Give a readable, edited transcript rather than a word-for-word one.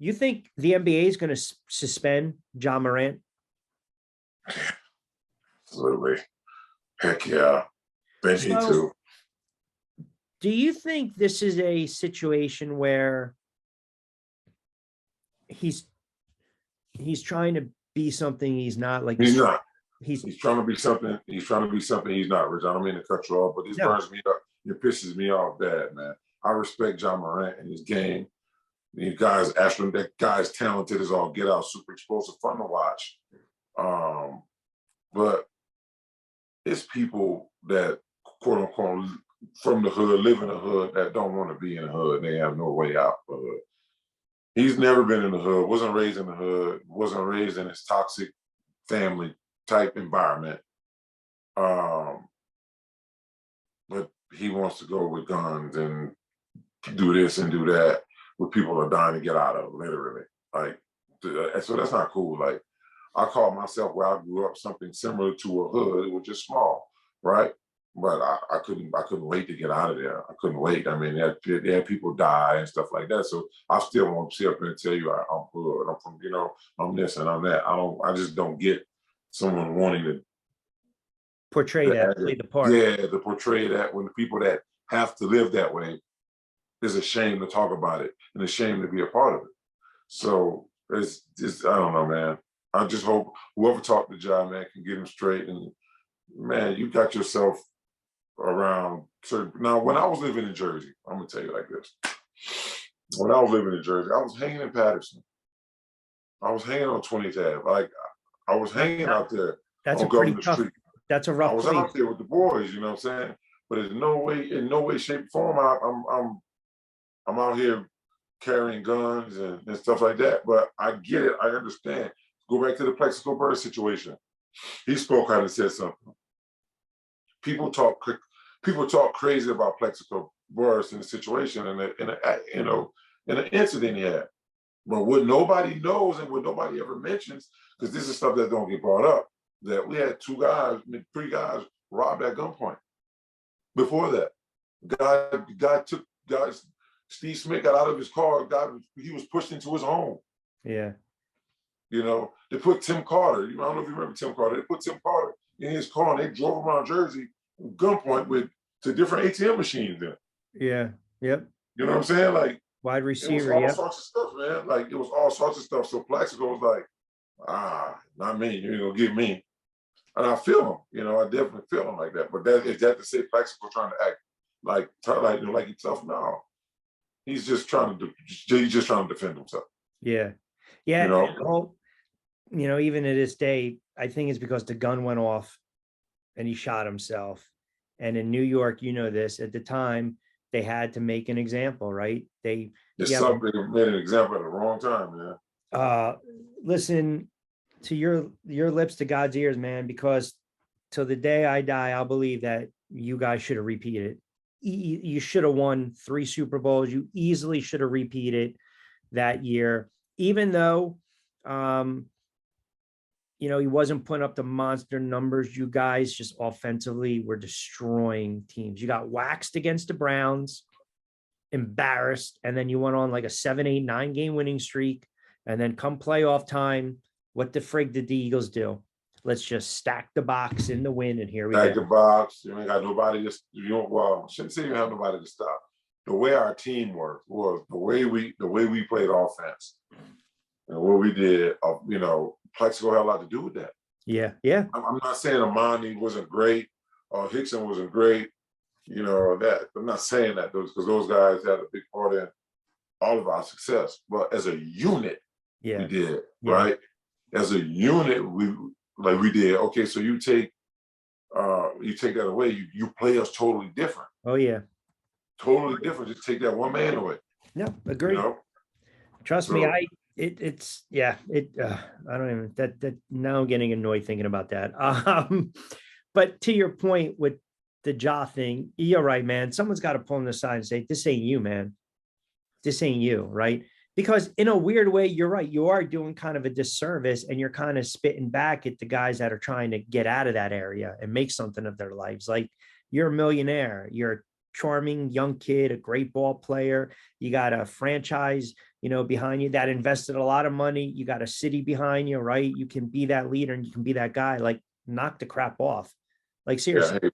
You think the NBA is going to suspend Ja Morant? Absolutely. Heck yeah. They need So, to. do you think this is a situation where he's trying to be something he's not? Like He's not. he's He's trying to be something. He's trying to be something he's not, Rich. I don't mean to cut you off, but this no. burns me up. It pisses me off bad, man. I respect Ja Morant and his game. These guys, Ashland, that guy's talented as all get out, super explosive, fun to watch. But it's people that, quote unquote, from the hood, live in the hood, that don't want to be in the hood. They have no way out of the hood. He's never been in the hood, wasn't raised in the hood, wasn't raised in this toxic family type environment. But he wants to go with guns and do this and do that, what people are dying to get out of, literally. Like, so that's not cool. Like, I call myself, where I grew up, something similar to a hood. It was just small, right? But I couldn't wait to get out of there. I couldn't wait. I mean, they had people die and stuff like that. So I still want to sit up and tell you I'm hood. I'm from, I'm this and I'm that. I just don't get someone wanting to portray that, play the part. Yeah, to portray that when the people that have to live that way, is a shame to talk about it and a shame to be a part of it. So it's just, I don't know, man. I just hope whoever talked to Ja, man, can get him straight. And man, you got yourself around. So now, when I was living in Jersey, I'm gonna tell you like this. When I was living in Jersey, I was hanging in Patterson. I was hanging on 20th Ave. Like, I was hanging out there That's on a pretty Governor tough. Street. That's a rough I was place. out there with the boys, you know what I'm saying? But in no way, shape, or form, I'm out here carrying guns and stuff like that. But I get it. I understand. Go back to the Plexico Bird situation. He spoke out and said something. People talk crazy about Plexico Birds in the situation and in an incident he had. But what nobody knows and what nobody ever mentions, because this is stuff that don't get brought up, that we had three guys robbed at gunpoint. Before that, Steve Smith got out of his car. He was pushed into his home. Yeah. They put Tim Carter. I don't know if you remember Tim Carter. They put Tim Carter in his car and they drove around Jersey gunpoint to different ATM machines there. Yeah. Yep. You know what I'm saying? Like, wide receiver. It was all sorts of stuff, man. Like, it was all sorts of stuff. So Plaxico was like, not me. You're gonna get me. And I feel him. I definitely feel him like that. But is that to say Plaxico trying to act like he's tough? No. He's just trying to defend himself. Yeah. Yeah. Even to this day, I think it's because the gun went off and he shot himself. And in New York, this, at the time, they had to make an example, right? They made an example at the wrong time, man. Listen to your lips to God's ears, man, because till the day I die, I'll believe that you guys should have repeated. You should have won 3 Super Bowls. You easily should have repeated that year, even though, he wasn't putting up the monster numbers. You guys just offensively were destroying teams. You got waxed against the Browns, embarrassed, and then you went on like a 7, 8, 9 game winning streak. And then come playoff time, what the frig did the Eagles do? Let's just stack the box in the win, and here we go. Stack the box. You ain't got nobody shouldn't say you have nobody to stop. The way our team worked was the way we played offense and what we did. Plexico had a lot to do with that. Yeah, yeah. I'm not saying Amani wasn't great or Hickson wasn't great. That I'm not saying that because those guys had a big part in all of our success. But as a unit, we did, right? As a unit, we did. Okay, so you take that away, you play us totally different. Oh yeah, totally different. Just take that one man away. No, agree. Trust me, I don't even that now I'm getting annoyed thinking about that. But to your point with the Ja thing, you're right, man. Someone's got to pull him aside and say, "This ain't you, man. This ain't you," right? Because in a weird way, you're right. You are doing kind of a disservice, and you're kind of spitting back at the guys that are trying to get out of that area and make something of their lives. Like, you're a millionaire. You're a charming young kid, a great ball player. You got a franchise behind you, that invested a lot of money. You got a city behind you, right? You can be that leader and you can be that guy. Like, knock the crap off. Like, Yeah, seriously.